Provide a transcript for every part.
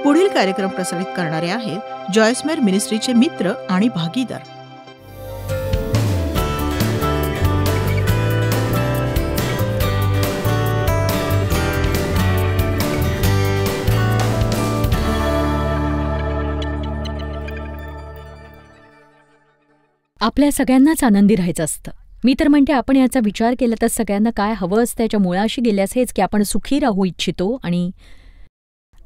पुढील कार्यक्रम प्रसारित करणारे आहेत जॉयसमेर मिनिस्ट्रीचे मित्र आणि भागीदार. आपल्या सगळ्यांनाच आनंदी राहायचं असतं. मी तर म्हणते आपण याचा विचार केला तर सगळ्यांना काय हवं असतं याच्या मुळाशी गेल्यास हेच की आपण सुखी राहू इच्छितो आणि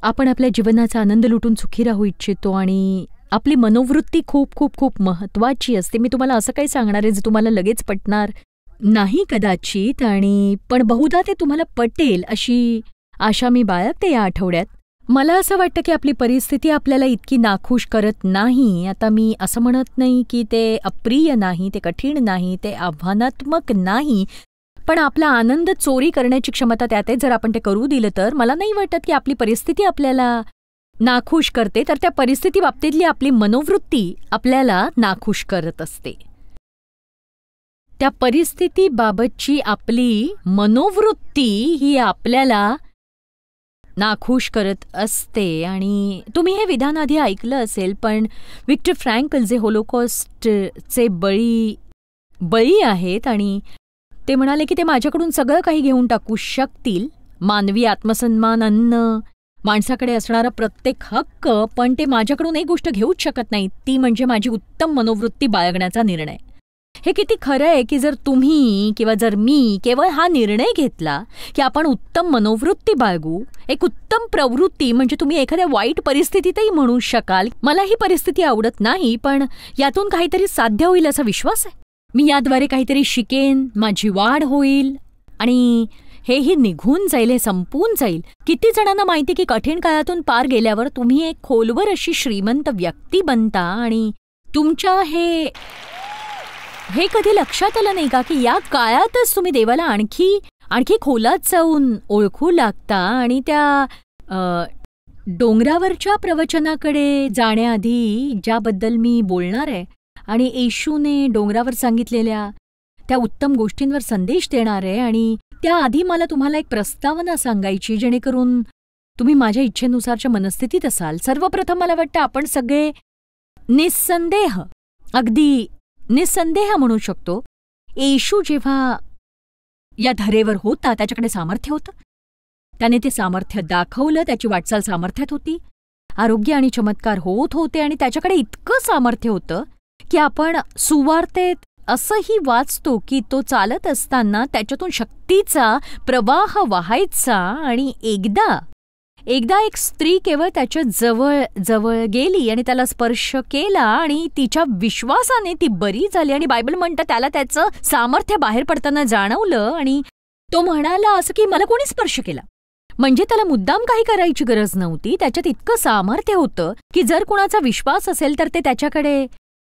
आपण आपल्या जीवनाचा आनंद लुटून सुखी राहू इच्छितो आणि आपली मनोवृत्ती खूप खूप खूप महत्त्वाची असते. मी तुम्हाला असं काही सांगणार आहे जे तुम्हाला लगेच पटणार नाही कदाचित, आणि पण बहुधा ते तुम्हाला पटेल अशी आशा मी बाळगते या आठवड्यात. मला असं वाटतं की आपली परिस्थिती आपल्याला इतकी नाखुश करत नाही. आता मी असं म्हणत नाही की ते अप्रिय नाही, ते कठीण नाही, ते आव्हानात्मक नाही, पण आपला आनंद चोरी करण्याची क्षमता त्यात आहे. जर आपण ते करू दिलं तर मला नाही वाटत की आपली परिस्थिती आपल्याला नाखुश करते, तर त्या परिस्थिती बाबतीतली आपली मनोवृत्ती आपल्याला नाखुश करत असते. त्या परिस्थितीबाबतची आपली मनोवृत्ती ही आपल्याला नाखुश करत असते. आणि तुम्ही हे विधान आधी ऐकलं असेल, पण विक्टर फ्रँकल जे होलोकॉस्टचे बळी आहेत आणि ते म्हणाले की ते माझ्याकडून सगळं काही घेऊन टाकू शकतील, मानवी आत्मसन्मान, अन्न, माणसाकडे असणारा प्रत्येक हक्क, पण ते माझ्याकडून एक गोष्ट घेऊच शकत नाही, ती म्हणजे माझी उत्तम मनोवृत्ती बाळगण्याचा निर्णय. हे किती खरं आहे की जर तुम्ही किंवा जर मी केवळ हा निर्णय घेतला की आपण उत्तम मनोवृत्ती बाळगू, एक उत्तम प्रवृत्ती, म्हणजे तुम्ही एखाद्या वाईट परिस्थितीतही म्हणू शकाल मला ही परिस्थिती आवडत नाही पण यातून काहीतरी साध्य होईल असा विश्वास आहे, मी याद्वारे काहीतरी शिकेन, माझी वाढ होईल आणि हेही निघून जाईल, हे संपून जाईल. किती जणांना माहिती की कठीण काळातून पार गेल्यावर तुम्ही एक खोलवर अशी श्रीमंत व्यक्ती बनता आणि तुमच्या हे कधी लक्षात आलं नाही का की या काळातच तुम्ही देवाला आणखी खोलात जाऊन ओळखू लागता. आणि त्या डोंगरावरच्या प्रवचनाकडे जाण्याआधी ज्याबद्दल मी बोलणार आहे आणि येशूने डोंगरावर सांगितलेल्या त्या उत्तम गोष्टींवर संदेश देणार आहे, आणि त्याआधी मला तुम्हाला एक प्रस्तावना सांगायची जेणेकरून तुम्ही माझ्या इच्छेनुसारच्या मनस्थितीत असाल. सर्वप्रथम मला वाटतं आपण सगळे अगदी निसंदेह म्हणू शकतो, येशू जेव्हा या धरेवर होता त्याच्याकडे सामर्थ्य होतं, त्याने ते सामर्थ्य दाखवलं, त्याची वाटचाल सामर्थ्यात होती, आरोग्य आणि चमत्कार होत होते आणि त्याच्याकडे इतकं सामर्थ्य होतं की आपण सुवार्तेत असंही वाचतो की तो चालत असताना त्याच्यातून शक्तीचा प्रवाह वाहायचा आणि एकदा एक स्त्री केवळ त्याच्या जवळ गेली आणि त्याला स्पर्श केला आणि तिच्या विश्वासाने ती बरी झाली आणि बायबल म्हणतं त्याला त्याचं सामर्थ्य बाहेर पडताना जाणवलं आणि तो म्हणाला असं की मला कोणी स्पर्श केला. म्हणजे त्याला मुद्दाम काही करायची गरज नव्हती, त्याच्यात इतकं सामर्थ्य होतं की जर कुणाचा विश्वास असेल तर ते त्याच्याकडे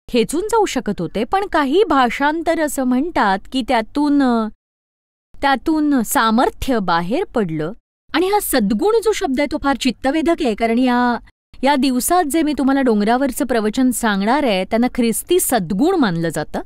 खेचून जाऊ शकत होते. पण काही भाषांतर असं म्हणतात की त्यातून सामर्थ्य बाहेर पडलं. आणि हा सद्गुण जो शब्द आहे तो फार चित्तवेधक आहे, कारण या दिवसात जे मी तुम्हाला डोंगरावरचं प्रवचन सांगणार आहे त्यांना ख्रिस्ती सद्गुण मानलं जातं.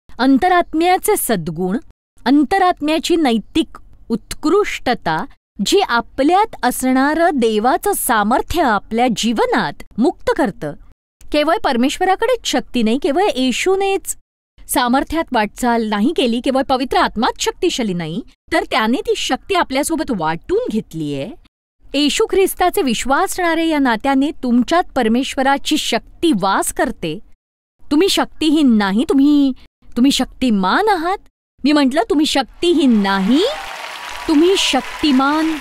अंतरात्म्याचे सद्गुण, अंतरात्म्याची नैतिक उत्कृष्टता, जी आपल्यात असणारं देवाचं सामर्थ्य आपल्या जीवनात मुक्त करतं. केवळ परमेश्वराकडेच शक्ती नाही, केवळ येशूनेच सामर्थ्यात वाटचाल नाही केली, केवळ पवित्र आत्माच शक्तिशाली नाही, तर त्याने ती शक्ती आपल्यासोबत वाटून घेतलीय. येशू ख्रिस्ताचे विश्वासणारे या नात्याने तुमच्यात परमेश्वराची शक्ती वास करते. तुम्ही शक्तिहीन नाही, तुम्ही शक्तिमान आहात. मी म्हटलं तुम्ही शक्तिहीन नाही, तुम्ही शक्तिमान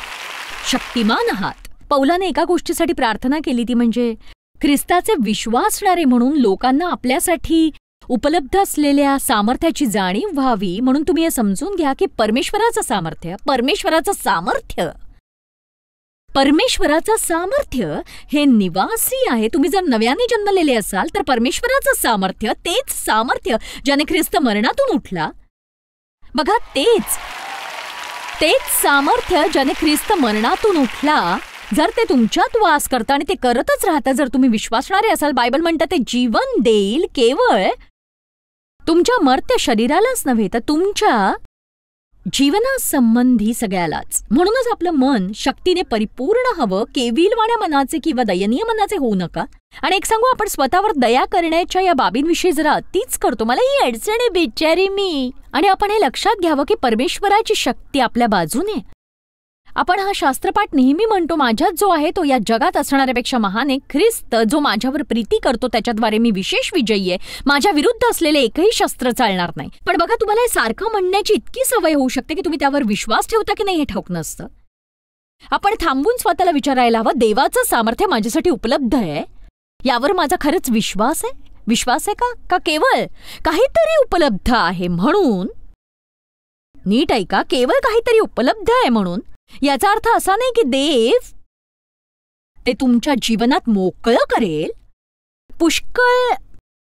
आहात. पौलाने एका गोष्टीसाठी प्रार्थना केली, ती म्हणजे ख्रिस्ताचे विश्वासणारे म्हणून लोकांना आपल्यासाठी उपलब्ध असलेल्या सामर्थ्याची जाणीव व्हावी. म्हणून तुम्ही हे समजून घ्या की परमेश्वराचं सामर्थ्य हे निवासी आहे. तुम्ही जर नव्याने जन्मलेले असाल तर परमेश्वराचं सामर्थ्य, तेच सामर्थ्य ज्याने ख्रिस्त मरणातून उठला, बघा तेच सामर्थ्य ज्याने ख्रिस्त मरणातून उठला, जर ते तुमच्यात वास करतं आणि ते करतच राहतं, जर तुम्ही विश्वासणारे असाल, बायबल म्हणतं ते जीवन देईल केवळ तुमच्या मर्त्य शरीरालाच नव्हे तर तुमच्या जीवनासंबंधी सगळ्यालाच. म्हणूनच आपलं मन शक्तीने परिपूर्ण हवं, केविलवाण्या मनाचे किंवा दयनीय मनाचे होऊ नका. आणि एक सांगू, आपण स्वतःवर दया करण्याच्या या बाबींविषयी जरा अतिच करतो. मला ही अडचण आहे बिचारी मी. आणि आपण हे लक्षात घ्यावं की परमेश्वराची शक्ती आपल्या बाजूने. आपण हा शास्त्रपाठ नेहमी म्हणतो, माझ्यात जो आहे तो या जगात असणाऱ्यापेक्षा महान आहे. ख्रिस्त जो माझ्यावर प्रीती करतो त्याच्याद्वारे मी विशेष विजयी आहे. माझ्या विरुद्ध असलेले एकही शस्त्र चालणार नाही. पण बघा, तुम्हाला हे सारखं म्हणण्याची इतकी सवय होऊ शकते की तुम्ही त्यावर विश्वास ठेवता की नाही हे ठाऊक नसतं. आपण थांबून स्वतःला विचारायला हवं, देवाचं सामर्थ्य माझ्यासाठी उपलब्ध आहे, यावर माझा खरंच विश्वास आहे? विश्वास आहे का केवळ काहीतरी उपलब्ध आहे म्हणून? नीट ऐका, केवळ काहीतरी उपलब्ध आहे म्हणून याचा अर्थ असा नाही की देव ते तुमच्या जीवनात मोकळं करेल. पुष्कळ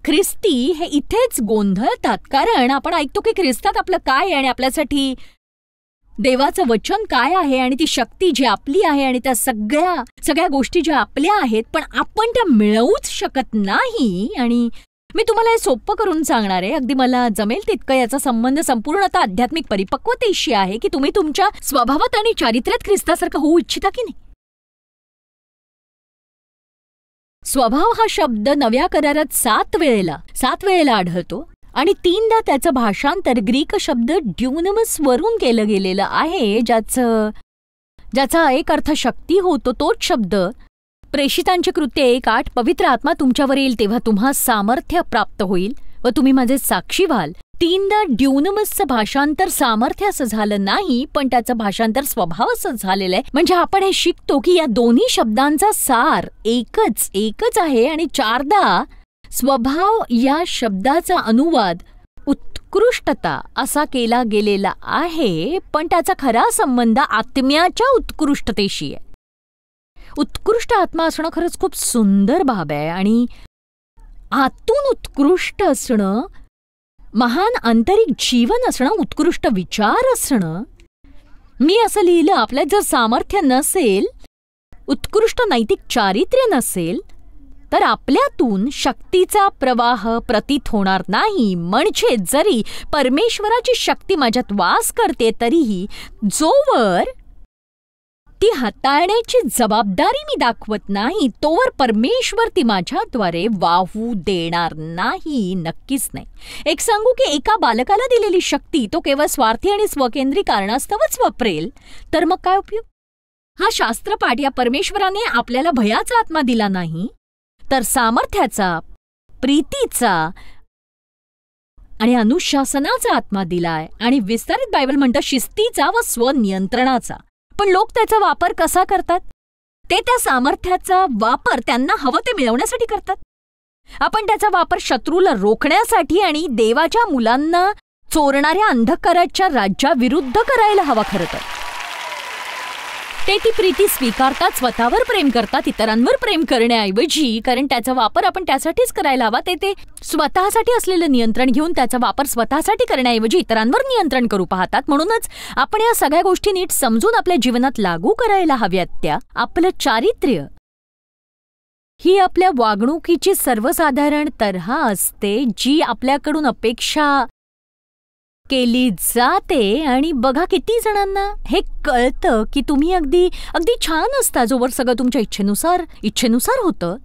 ख्रिस्ती हे इथेच गोंधळतात, कारण आपण ऐकतो की ख्रिस्तात आपलं काय आहे आणि आपल्यासाठी देवाचं वचन काय आहे आणि ती शक्ती जी आपली आहे आणि त्या सगळ्या गोष्टी ज्या आपल्या आहेत पण आपण त्या मिळवूच शकत नाही. आणि मी तुम्हाला हे सोपं करून सांगणार आहे, अगदी मला जमेल तितकं. याचा संबंध संपूर्णतः आध्यात्मिक परिपक्वतेशी आहे की तुम्ही तुमच्या स्वभावात आणि चारित्र्यात ख्रिस्तासारखं होऊ इच्छिता की नाही. स्वभाव हा शब्द नव्या करारात 7 वेळेला आढळतो आणि 3दा त्याचं भाषांतर ग्रीक शब्द ड्युनमस वरून केलं गेलेलं आहे, ज्याचा एक अर्थ शक्ती होतो. तोच शब्द प्रेषितांची कृत्य 1:8, पवित्र आत्मा तुमच्यावर येईल तेव्हा तुम्हा सामर्थ्य प्राप्त होईल व तुम्ही माझे साक्षी व्हाल. 3दा ड्युनमसचं भाषांतर सामर्थ्य असं झालं नाही, पण त्याचं भाषांतर स्वभाव असं झालेलं आहे. म्हणजे आपण हे शिकतो की या दोन्ही शब्दांचा सार एकच आहे. आणि 4दा स्वभाव या शब्दाचा अनुवाद उत्कृष्टता असा केला गेलेला आहे, पण त्याचा खरा संबंध आत्म्याच्या उत्कृष्टतेशी आहे. उत्कृष्ट आत्मा असणं खरंच खूप सुंदर बाब आहे आणि आतून उत्कृष्ट असणं, महान आंतरिक जीवन असणं, उत्कृष्ट विचार असणं. मी असं लिहिलं, आपल्यात जर सामर्थ्य नसेल, उत्कृष्ट नैतिक चारित्र्य नसेल, तर आपल्यातून शक्तीचा प्रवाह प्रतीत होणार नाही. म्हणजे जरी परमेश्वराची शक्ती माझ्यात वास करते तरीही जोवर ती हाताळण्याची जबाबदारी मी दाखवत नाही तोवर परमेश्वर ती माझ्याद्वारे वाहू देणार नाही, नक्कीच नाही. एक सांगू की एका बालकाला दिलेली शक्ती तो केवळ स्वार्थी आणि स्वकेंद्री कारणास्तवच वापरेल तर मग काय उपयोग? हा शास्त्रपाठ या परमेश्वराने आपल्याला भयाचा आत्मा दिला नाही, तर सामर्थ्याचा, प्रीतीचा आणि अनुशासनाचा आत्मा दिलाय. आणि विस्तारित बायबल म्हणतं शिस्तीचा व स्वनियंत्रणाचा. पण लोक त्याचा वापर कसा करतात? ते त्या सामर्थ्याचा वापर त्यांना हवं ते मिळवण्यासाठी करतात. आपण त्याचा वापर शत्रूला रोखण्यासाठी आणि देवाच्या मुलांना चोरणाऱ्या अंधकाराच्या राज्याविरुद्ध करायला हवा. खरं तर ते ती प्रीती स्वीकारतात, स्वतःवर प्रेम करतात, इतरांवर प्रेम करण्याऐवजी, कारण त्याचा वापर आपण त्यासाठीच करायला हवा. ते स्वतःसाठी असलेलं नियंत्रण घेऊन त्याचा वापर स्वतःसाठी करण्याऐवजी इतरांवर नियंत्रण करू पाहतात. म्हणूनच आपण या सगळ्या गोष्टी नीट समजून आपल्या जीवनात लागू करायला हव्यात. त्या आपलं चारित्र्य ही आपल्या वागणुकीची सर्वसाधारण तऱ्हा असते जी आपल्याकडून अपेक्षा केली जाते. आणि बघा, किती जणांना हे कळतं की तुम्ही अगदी छान असता जोवर सगळं तुमच्या इच्छेनुसार होतं.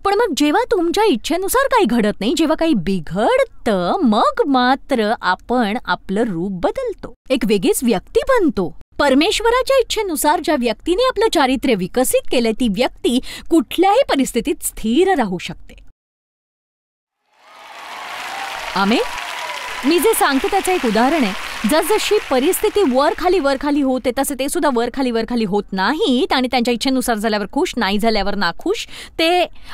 पण मग जेव्हा तुमच्या इच्छेनुसार काही घडत नाही, जेव्हा काही बिघडतं, मग मात्र आपण आपलं रूप बदलतो, एक वेगळीच व्यक्ती बनतो. परमेश्वराच्या इच्छेनुसार ज्या व्यक्तीने आपलं चारित्र्य विकसित केलंय ती व्यक्ती कुठल्याही परिस्थितीत स्थिर राहू शकते. आमेन. मी जे सांगते त्याचं एक उदाहरण आहे. जसजशी परिस्थिती वर खाली होते तसे ते सुद्धा वर खाली होत नाहीत आणि त्यांच्या इच्छेनुसार झाल्यावर खुश, नाही झाल्यावर नाखुश. ते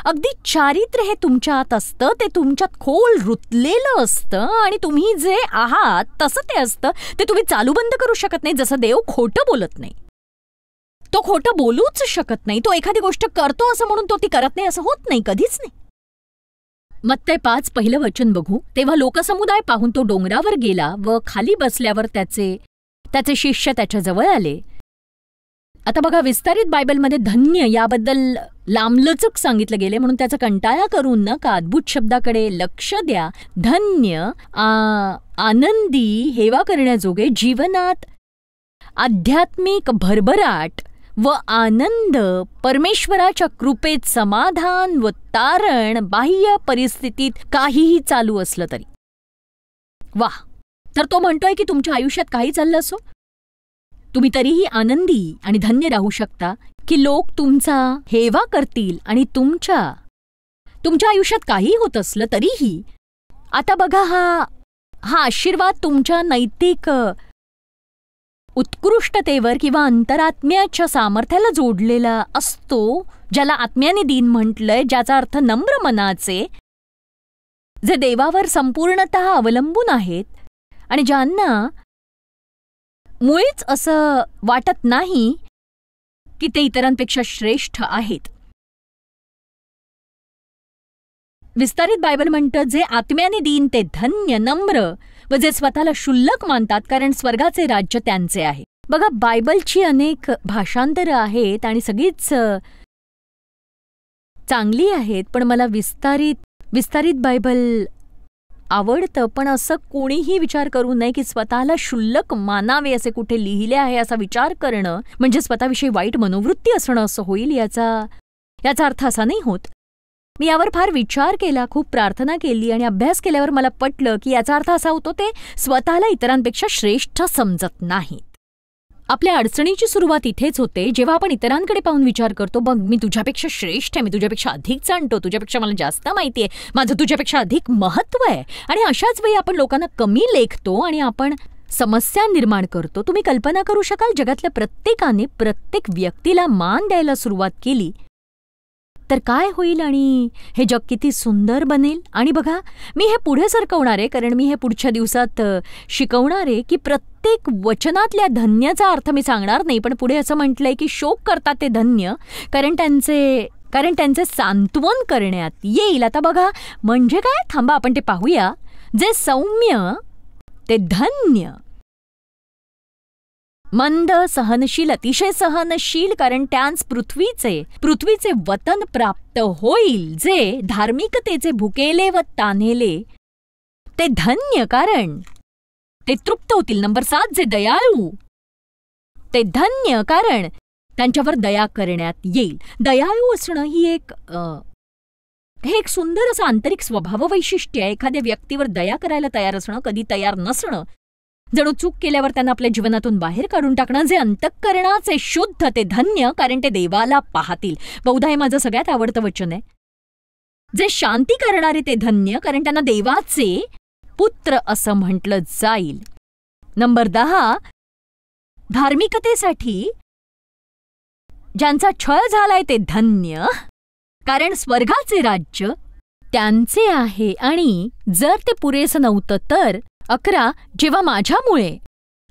अगदी चारित्र्य हे तुमच्या आत असतं, ते तुमच्यात खोल रुतलेलं असतं आणि तुम्ही जे आहात तसं ते असतं. ते तुम्ही चालूबंद करू शकत नाही. जसं देव खोटं बोलत नाही, तो खोटं बोलूच शकत नाही. तो एखादी गोष्ट करतो असं म्हणून तो ती करत नाही असं होत नाही, कधीच नाही. मत्ते 5 पहिलं वचन बघू. तेव्हा लोकसमुदाय पाहून तो डोंगरावर गेला व खाली बसल्यावर त्याचे शिष्य त्याच्याजवळ आले. आता बघा, विस्तारित बायबलमध्ये धन्य याबद्दल लांबलचक सांगितलं गेले, म्हणून त्याचा कंटाळा करू नका. अद्भुत शब्दाकडे लक्ष द्या. धन्य, आनंदी, हेवा करण्याजोगे, जीवनात आध्यात्मिक भरभराट व आनंद, परमेश्वराच्या कृपेत समाधान व तारण, बाह्य परिस्थितीत काहीही चालू असलं तरी. वाह! तर तो म्हणतोय की तुमच्या आयुष्यात काही चाललं असो, तुम्ही तरीही आनंदी आणि धन्य राहू शकता, की लोक तुमचा हेवा करतील आणि तुमच्या आयुष्यात काही होत असलं तरीही. आता बघा, हा आशीर्वाद तुमच्या नैतिक उत्कृष्टतेवर किंवा अंतरात्म्याच्या सामर्थ्याला जोडलेला असतो, ज्याला आत्म्याने दिन म्हटलंय, ज्याचा अर्थ नम्र मनाचे, जे देवावर संपूर्णतः अवलंबून आहेत आणि ज्यांना मुळीच असं वाटत नाही की ते इतरांपेक्षा श्रेष्ठ आहेत. विस्तारित बायबल म्हणतं, जे आत्म्याने दीन ते धन्य, नम्र व जे स्वतःला क्षुल्लक मानतात, कारण स्वर्गाचे राज्य त्यांचे आहे. बघा, बायबलची अनेक भाषांतरं आहेत आणि सगळीच चांगली आहेत, पण मला विस्तारित बायबल आवडतं. पण असं कोणीही विचार करू नये की स्वतःला क्षुल्लक मानावे असे कुठे लिहिले आहे असा विचार करणं म्हणजे स्वतःविषयी वाईट मनोवृत्ती असणं असं होईल. याचा अर्थ असा नाही होत. मी यावर फार विचार केला, खूप प्रार्थना केली आणि अभ्यास केल्यावर मला पटलं की याचा अर्थ असा होतो ते स्वतःला इतरांपेक्षा श्रेष्ठ समजत नाहीत. आपल्या अडचणीची सुरुवात इथेच होते, जेव्हा आपण इतरांकडे पाहून विचार करतो, बघ मी तुझ्यापेक्षा श्रेष्ठ आहे, मी तुझ्यापेक्षा अधिक जाणतो, तुझ्यापेक्षा मला जास्त माहिती आहे, माझं तुझ्यापेक्षा अधिक महत्त्व आहे. आणि अशाच वेळी आपण लोकांना कमी लेखतो आणि आपण समस्या निर्माण करतो. तुम्ही कल्पना करू शकाल, जगातल्या प्रत्येकाने प्रत्येक व्यक्तीला मान द्यायला सुरुवात केली तर काय होईल आणि हे जग किती सुंदर बनेल. आणि बघा, मी हे पुढे सरकवणार आहे, कारण मी हे पुढच्या दिवसात शिकवणार आहे की प्रत्येक वचनातल्या धन्याचा अर्थ मी सांगणार नाही, पण पुढे असं म्हटलंय की शोक करतात ते धन्य, कारण त्यांचे सांत्वन करण्यात येईल. आता बघा, म्हणजे काय? थांबा, आपण ते पाहूया. जे सौम्य ते धन्य, मंद, सहनशील, अतिशय सहनशील, कारण त्यांस पृथ्वीचे वतन प्राप्त होईल. जे धार्मिकतेचे भुकेले व तान्हेले ते धन्य, कारण ते तृप्त होतील. नंबर 7, जे दयाळू ते धन्य, कारण त्यांच्यावर दया करण्यात येईल. दयाळू असणं हे एक सुंदर असं आंतरिक स्वभाव वैशिष्ट्य आहे. एखाद्या व्यक्तीवर दया करायला तयार असणं, कधी तयार नसणं, जणू चूक केल्यावर त्यांना आपल्या जीवनातून बाहेर काढून टाकणं. जे अंतःकरणाचे शुद्ध ते धन्य, कारण ते देवाला पाहतील. बहुधा हे माझं सगळ्यात आवडतं वचन आहे. जे शांती करणारे ते धन्य, कारण त्यांना देवाचे पुत्र असं म्हटलं जाईल. नंबर 10, धार्मिकतेसाठी ज्यांचा छळ झालाय ते धन्य, कारण स्वर्गाचे राज्य त्यांचे आहे. आणि जर ते पुरेसं नव्हतं तर 11, जेव्हा माझ्यामुळे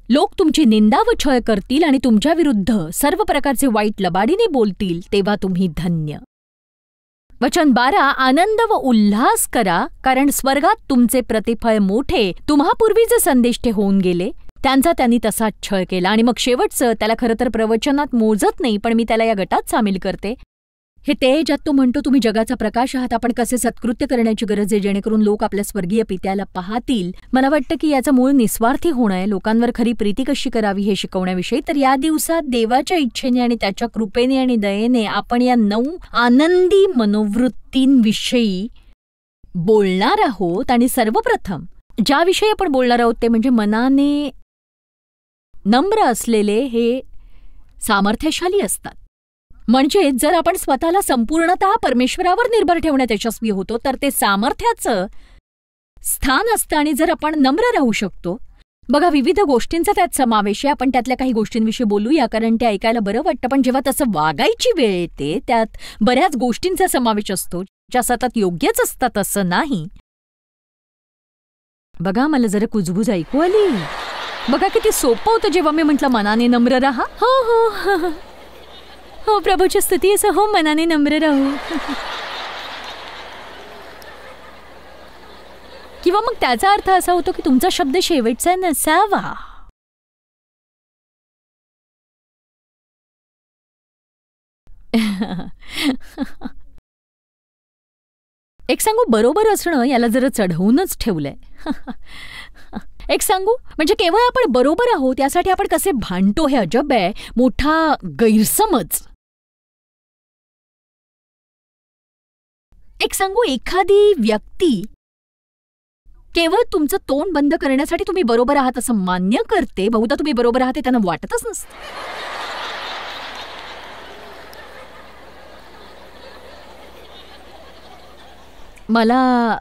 लोक तुमची निंदा व छळ करतील आणि तुमच्या विरुद्ध सर्व प्रकारचे वाईट लबाडीने बोलतील, तेव्हा तुम्ही धन्य. वचन 12, आनंद व उल्हास करा, कारण स्वर्गात तुमचे प्रतिफळ मोठे. तुम्हापूर्वी जे संदेष्टे होऊन गेले त्यांचा त्यांनी तसाच छळ केला. आणि मग शेवटचं, त्याला खरं तर प्रवचनात मोजत नाही, पण मी त्याला या गटात सामील करते. हे ते ज्यात तो म्हणतो, तुम्ही जगाचा प्रकाश आहात, आपण कसे सत्कृत्य करण्याची गरज आहे जेणेकरून लोक आपल्या स्वर्गीय पित्याला पाहतील. मला वाटतं की याचं मूळ निस्वार्थी होणं आहे, लोकांवर खरी प्रीती कशी करावी हे शिकवण्याविषयी. तर या दिवसात देवाच्या इच्छेने आणि त्याच्या कृपेने आणि दयेने आपण या 9 आनंदी मनोवृत्तींविषयी बोलणार आहोत. आणि सर्वप्रथम ज्याविषयी आपण बोलणार आहोत ते म्हणजे मनाने नम्र असलेले हे सामर्थ्यशाली असतात. म्हणजे जर आपण स्वतःला संपूर्णतः परमेश्वरावर निर्भर ठेवण्यात यशस्वी होतो तर ते सामर्थ्याचं स्थान असतं. आणि जर आपण नम्र राहू शकतो, बघा विविध गोष्टींचा त्यात समावेश आहे. आपण त्यातल्या काही गोष्टींविषयी बोलूया, कारण ते ऐकायला बरं वाटतं. पण जेव्हा तसं वागायची वेळ येते त्यात बऱ्याच गोष्टींचा समावेश असतो ज्या सतत योग्यच असतात असं नाही. बघा, मला जरा कुजबुज ऐकू आली. बघा किती सोपं होतं जेव्हा मी म्हटलं मनाने नम्र राहा. हो हो हो, प्रभूची स्तुती असं, हो मनाने नम्र राहू. किंवा मग त्याचा अर्थ असा होतो की तुमचा शब्द शेवटचा नसावा. एक सांगू, बरोबर असणं याला जरा चढवूनच ठेवलंय. एक सांगू, म्हणजे केवळ आपण बरोबर आहोत यासाठी आपण कसे भांडतो हे अजब आहे, मोठा गैरसमज. एक सांगू, एखादी व्यक्ती केवळ तुमचं तोंड बंद करण्यासाठी तुम्ही बरोबर आहात असं मान्य करते. बहुधा तुम्ही बरोबर आहात हे त्यांना वाटतच नसतं. मला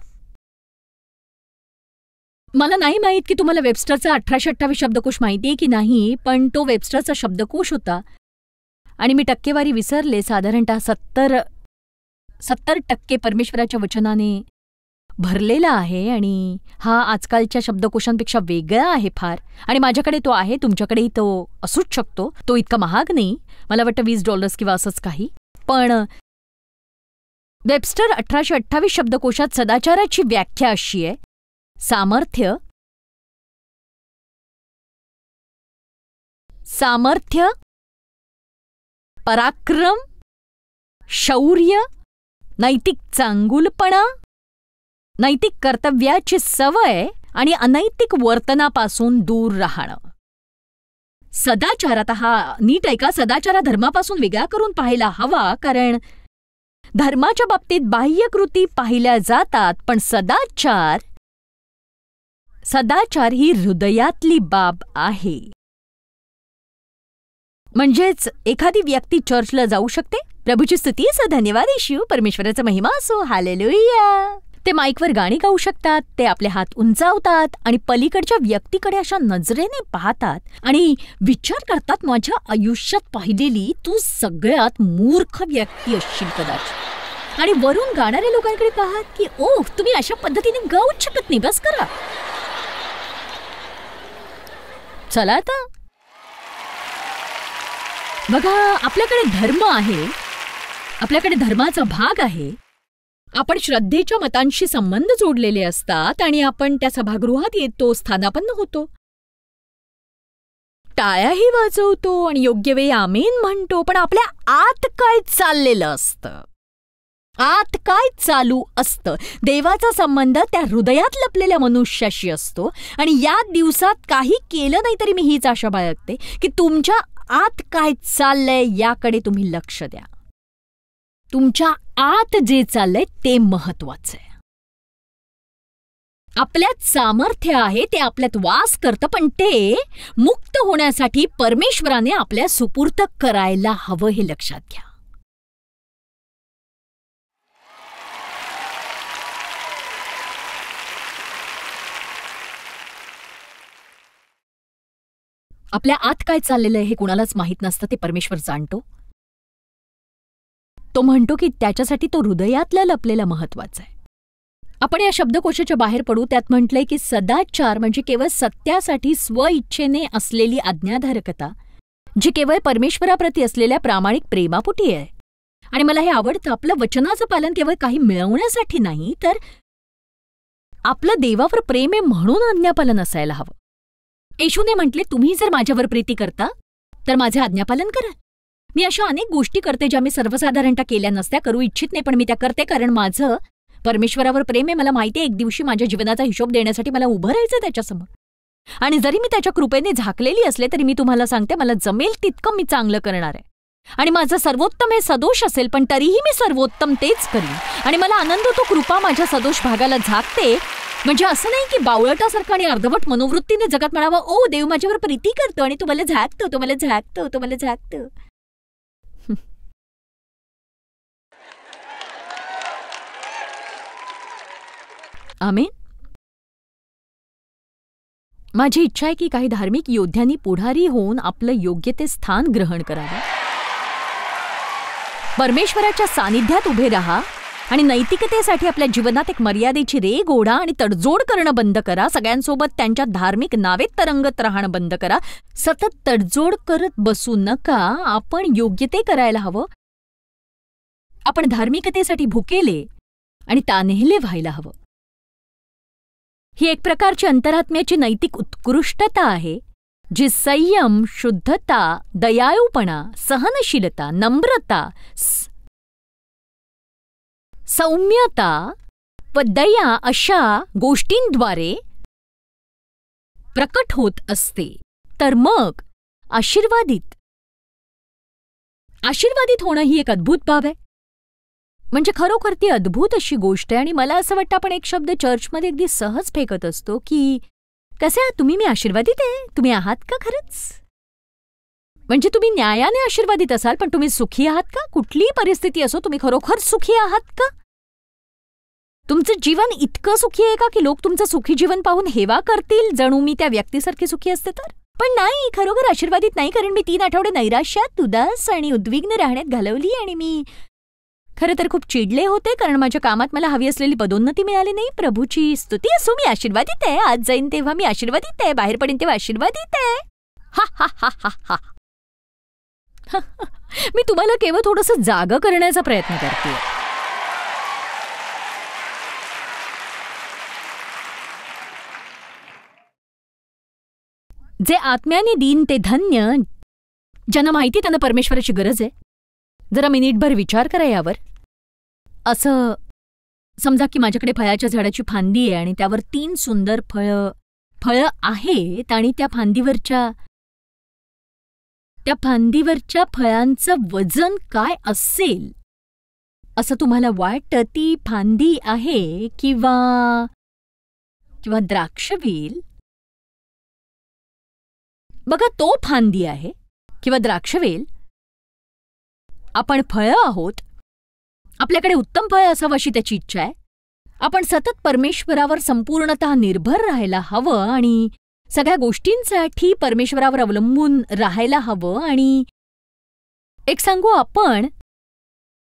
नाही माहीत की तुम्हाला वेबस्टरचा 1828 शब्दकोश माहिती आहे की नाही, पण तो वेबस्टरचा शब्दकोश होता आणि मी टक्केवारी विसरले. साधारणतः 70% परमेश्वराच्या वचनाने भरलेला आहे आणि हा आजकालच्या शब्दकोशांपेक्षा वेगळा आहे फार. आणि माझ्याकडे तो आहे, तुमच्याकडेही तो असूच शकतो. तो इतका महाग नाही, मला वाटतं $20 किंवा असंच काही. पण वेबस्टर 1828 शब्दकोशात सदाचाराची व्याख्या अशी आहे: सामर्थ्य, पराक्रम, शौर्य, नैतिक चांगुलपणा, नैतिक कर्तव्याची सवय आणि अनैतिक वर्तनापासून दूर राहणं. सदाचार, आता हा नीट ऐका, सदाचार धर्मापासून वेगळा करून पाहायला हवा, कारण धर्माच्या बाबतीत बाह्यकृती पाहिल्या जातात, पण सदाचार ही हृदयातली बाब आहे. म्हणजेच एखादी व्यक्ती चर्चला जाऊ शकते, प्रभूची स्तुती असो, धन्यवाद येशू, परमेश्वराचा महिमा असो, हालेलुया. ते माईकवर गाणी गाऊ शकतात, ते आपले हात उंचावतात आणि पलीकडच्या व्यक्तीकडे अशा नजरेने पाहतात आणि विचार करतात, माझ्या आयुष्यात पाहिलेली तू सगळ्यात मूर्ख व्यक्ती असशील कदाचित. आणि वरून गाणाऱ्या लोकांकडे पाहत की ओह, तुम्ही अशा पद्धतीने गाऊच शकत नाही, बस करा. चला आता बघा, आपल्याकडे धर्म आहे, आपल्याकडे धर्माचा भाग आहे, आपण श्रद्धेच्या मतांशी संबंध जोडलेले असतात आणि आपण त्या सभागृहात येतो, स्थानापन्न होतो, टाळ्याही वाजवतो आणि योग्य वेळी आमेन म्हणतो. पण आपल्या आत काय चाललेलं असतं, आत काय चालू असतं, देवाचा संबंध त्या हृदयात लपलेल्या मनुष्याशी असतो. आणि या दिवसात काही केलं नाही तरी मी हीच आशा बाळगते की तुमच्या आत काय चाललंय याकडे तुम्ही लक्ष द्या. तुमच्या आत जे चाललंय ते महत्वाचं आहे. आपल्यात सामर्थ्य आहे, ते आपल्यात वास करतं, पण ते मुक्त होण्यासाठी परमेश्वराने आपल्या सुपूर्त करायला हवं, हे लक्षात घ्या. आपल्या आत काय चाललेलं आहे हे कुणालाच माहीत नसतं, ते परमेश्वर जाणतो. तो म्हणतो की त्याच्यासाठी तो हृदयातला लपलेला महत्वाचा आहे. आपण या शब्दकोशाच्या बाहेर पडू. त्यात म्हटलंय की सदाचार म्हणजे केवळ सत्यासाठी स्वइच्छेने असलेली आज्ञाधारकता, जी केवळ परमेश्वराप्रती असलेल्या प्रामाणिक प्रेमापोटी आहे. आणि मला हे आवडतं, आपलं वचनाचं पालन केवळ काही मिळवण्यासाठी नाही, तर आपलं देवावर प्रेम आहे म्हणून आज्ञापालन असायला हवं. येशूने म्हटले, तुम्ही जर माझ्यावर प्रीती करता तर माझे आज्ञापालन करा. मी अशा अनेक गोष्टी करते ज्या मी सर्वसाधारणतः केल्या नसत्या, करू इच्छित नाही, पण मी त्या करते कारण माझं परमेश्वरावर प्रेम आहे. मला माहिती आहे एक दिवशी माझ्या जीवनाचा हिशोब देण्यासाठी मला उभं राहायचं त्याच्यासमोर. आणि जरी मी त्याच्या कृपेने झाकलेली असले तरी मी तुम्हाला सांगते, मला जमेल तितकं मी चांगलं करणार आहे. आणि माझं सर्वोत्तम हे सदोष असेल, पण तरीही मी सर्वोत्तम तेच करीन. आणि मला आनंद होतो, कृपा माझ्या सदोष भागाला झाकते. म्हणजे असं नाही की बावळटासारखं आणि अर्धवट मनोवृत्तीने जगात म्हणावं, ओ देव माझ्यावर प्रीती करतो आणि तुम्हाला झाकतो, तुम्हाला झाकतो, तुम्हाला झाकतो. आमेन. माझी इच्छा आहे की काही धार्मिक योद्ध्यांनी पुढारी होऊन आपलं योग्य ते स्थान ग्रहण करावं. परमेश्वराच्या सानिध्यात उभे राहा आणि नैतिकतेसाठी आपल्या जीवनात एक मर्यादेची रेघ ओढा आणि तडजोड करणं बंद करा. सगळ्यांसोबत त्यांच्या धार्मिक नावेत तरंगत राहणं बंद करा. सतत तडजोड करत बसू नका. आपण योग्य ते करायला हवं. आपण धार्मिकतेसाठी भुकेले आणि तान्हेले व्हायला हवं. ही एक प्रकारची अंतरात्म्याची नैतिक उत्कृष्टता आहे जी संयम, शुद्धता, दयाळूपणा, सहनशीलता, नम्रता, सौम्यता व दया अशा गोष्टींद्वारे प्रकट होत असते, तर मग आशीर्वादित होणं ही एक अद्भुत बाब आहे. म्हणजे खरोखर ती अद्भुत अशी गोष्ट आहे. आणि मला असं वाटतं आपण एक शब्द चर्चमध्ये अगदी सहज फेकत असतो की कसे आहात तुम्ही, मी आशीर्वादित आहे. तुम्ही आहात का खरंच? म्हणजे तुम्ही न्यायाने आशीर्वादित असाल, पण तुम्ही सुखी आहात का? कुठलीही परिस्थिती असो, तुम्ही खरोखर सुखी आहात का? तुमचं जीवन इतकं सुखी आहे का की लोक तुमचं सुखी जीवन पाहून हेवा करतील जणू मी त्या व्यक्तीसारखी सुखी असते तर? पण नाही, खरोखर आशीर्वादित नाही. कारण मी 3 आठवडे नैराश्यात, उदास आणि उद्विग्न राहण्यात घालवली. आणि मी खरं तर खूप चिडले होते कारण माझ्या कामात मला हवी असलेली पदोन्नती मिळाली नाही. प्रभूची स्तुती असो, मी आशीर्वादित आहे. आज जाईन तेव्हा मी आशीर्वादित आहे, बाहेर पडेन तेव्हा आशीर्वादित आहे. हा हा हा हा हा. मी तुम्हाला केवळ थोडंसं जागं करण्याचा प्रयत्न करते. जे आत्म्याने दीन ते धन्य, ज्यांना माहिती त्यांना परमेश्वराची गरज आहे. जरा मिनिटभर विचार करा यावर. असं समजा की माझ्याकडे फळाच्या झाडाची फांदी आहे आणि त्यावर 3 सुंदर फळं आहेत आणि त्या फांदीवरच्या फळांचं वजन काय असेल असं तुम्हाला वाटतं? ती फांदी आहे किंवा द्राक्षवेल? बघा, तो फांदी आहे किंवा द्राक्षवेल. आपण फळं आहोत. आपल्याकडे उत्तम फळ असावं अशी त्याची इच्छा आहे. आपण सतत परमेश्वरावर संपूर्णतः निर्भर राहायला हवं आणि सगळ्या गोष्टींसाठी परमेश्वरावर अवलंबून राहायला हवं. आणि एक सांगू, आपण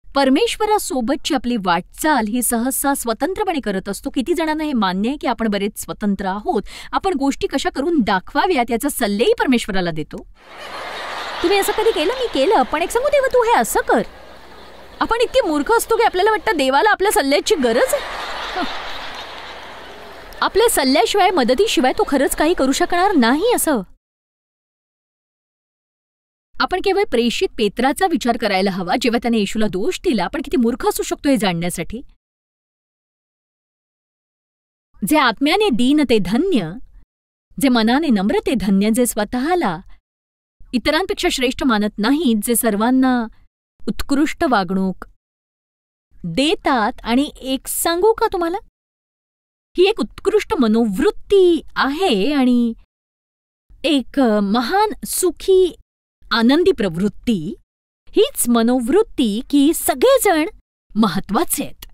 परमेश्वरासोबतची आपली वाटचाल ही सहसा स्वतंत्रपणे करत असतो. किती जणांना हे मान्य आहे की आपण बरेच स्वतंत्र आहोत. आपण गोष्टी कशा करून दाखवाव्यात याचा सल्लेही परमेश्वराला देतो. तुम्ही असं कधी केलं? मी केलं. पण एक सांगू, देवा तू हे असं कर. आपण इतके मूर्ख असतो की आपल्याला वाटतं देवाला आपल्या सल्ल्याची गरज आहे. आपल्या सल्ल्याशिवाय, मदतीशिवाय तो खरंच काही करू शकणार नाही असं. आपण केवळ प्रेषित पेत्राचा विचार करायला हवा जेव्हा त्याने येशूला दोष दिला. आपण किती मूर्ख असू शकतो हे जाणण्यासाठी. जे आत्म्याने दीन ते धन्य, जे मनाने नम्र ते धन्य, जे स्वतःला इतरांपेक्षा श्रेष्ठ मानत नाहीत, जे सर्वांना उत्कृष्ट वागणूक देतात. आणि एक सांगू का तुम्हाला, ही एक उत्कृष्ट मनोवृत्ती आहे आणि एक महान सुखी आनंदी प्रवृत्ती. हीच मनोवृत्ती की सगळेजण महत्वाचे आहेत.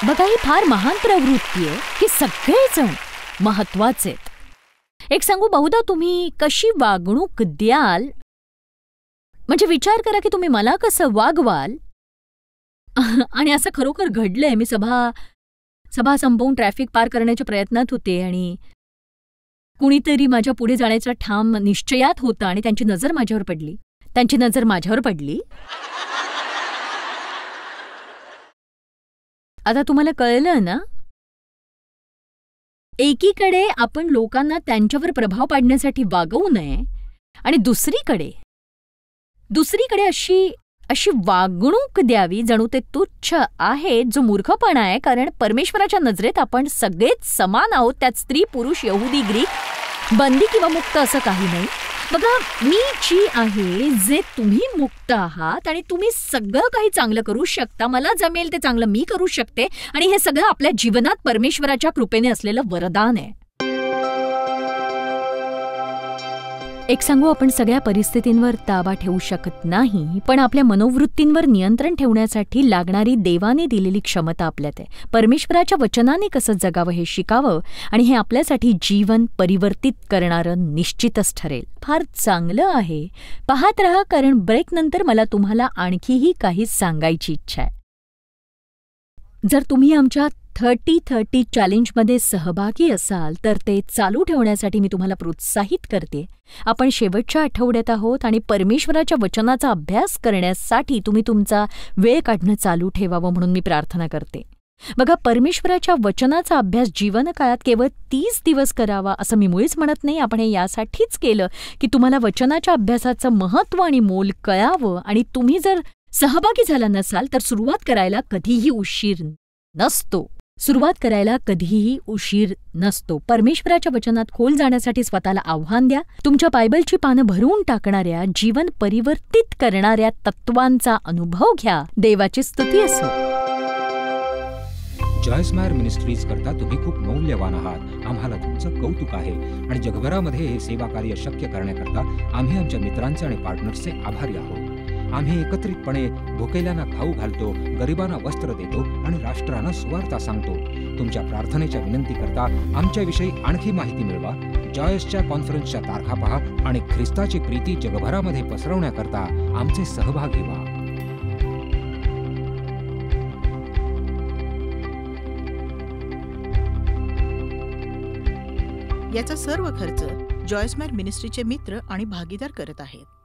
बघा, ही फार महान प्रवृत्ती आहे की सगळेजण महत्वाचे आहेत. एक सांगू, बहुधा तुम्ही कशी वागणूक द्याल, म्हणजे विचार करा की तुम्ही मला कसं वागवाल. आणि असं खरोखर घडलंय. मी सभा संपवून ट्रॅफिक पार करण्याच्या प्रयत्नात होते आणि कुणीतरी माझ्या पुढे जाण्याचा ठाम निश्चयात होता आणि त्यांची नजर माझ्यावर पडली. आता तुम्हाला कळलं ना, एकीकडे आपण लोकांना त्यांच्यावर प्रभाव पाडण्यासाठी वागवू नये आणि दुसरीकडे अशी वागणूक द्यावी जणू ते तुच्छ आहे, जो मूर्खपणा आहे. कारण परमेश्वराच्या नजरेत आपण सगळेच समान आहोत. त्यात स्त्री, पुरुष, यहुदी, ग्रीक, बंदी किंवा मुक्त असं काही नाही. बघा, मी जी आहे, जे तुम्ही मुक्त आहात आणि तुम्ही सगळं काही चांगलं करू शकता. मला जमेल ते चांगलं मी करू शकते आणि हे सगळं आपल्या जीवनात परमेश्वराच्या कृपेने असलेलं वरदान आहे. एक सांगू, आपण सगळ्या परिस्थितींवर ताबा ठेवू शकत नाही, पण आपल्या मनोवृत्तींवर नियंत्रण ठेवण्यासाठी लागणारी देवाने दिलेली क्षमता आपल्यात आहे. परमेश्वराच्या वचनाने कसं जगावं हे शिकावं आणि हे आपल्यासाठी जीवन परिवर्तित करणारं निश्चितच ठरेल. फार चांगलं आहे. पाहत रहा, कारण ब्रेकनंतर मला तुम्हाला आणखीही काही सांगायची इच्छा आहे. जर तुम्ही आमच्या 30-30 चॅलेंजमध्ये सहभागी असाल तर ते चालू ठेवण्यासाठी मी तुम्हाला प्रोत्साहित करते. आपण शेवटच्या आठवड्यात आहोत आणि परमेश्वराच्या वचनाचा अभ्यास करण्यासाठी तुम्ही तुमचा वेळ काढणं चालू ठेवावं म्हणून मी प्रार्थना करते. बघा, परमेश्वराच्या वचनाचा अभ्यास जीवनकाळात केवळ 30 दिवस करावा असं मी मुळीच म्हणत नाही. आपण हे यासाठीच केलं की तुम्हाला वचनाच्या अभ्यासाचं महत्त्व आणि मोल कळावं. आणि तुम्ही जर सहभागी झाला नसाल तर सुरुवात करायला कधीही उशीर नसतो. परमेश्वराच्या वचनात खोल जाण्यासाठी स्वतःला आव्हान द्या. तुमच्या बायबलची पानं भरून टाकणाऱ्या, जीवन परिवर्तित करणाऱ्या तत्वांचा अनुभव घ्या. देवाची स्तुती असो. जॉयस मेयर मिनिस्ट्रीज करता तुम्ही खूप मौल्यवान आहात. आम्हाला तुमचं कौतुक आहे आणि जगभरामध्ये हे सेवा कार्य शक्य करण्याकरता आम्ही आमच्या मित्रांचे आणि पार्टनर्सचे आभारी आहोत. आम्ही एकत्रितपणे भुकेल्यांना खाऊ घालतो, गरिबांना वस्त्र देतो आणि राष्ट्रांना सुवार्ता सांगतो. तुमच्या प्रार्थनेच्या विनंती करता आमच्याविषयी आणखी माहिती मिळवा. जॉयसच्या कॉन्फरन्सच्या तारखा पहा आणि ख्रिस्ताची प्रीती जगभरामध्ये पसरवण्याकरता आमचे सहभागी व्हा. याचा सर्व खर्च जॉयस मेयर मिनिस्ट्रीचे मित्र आणि भागीदार करत आहेत.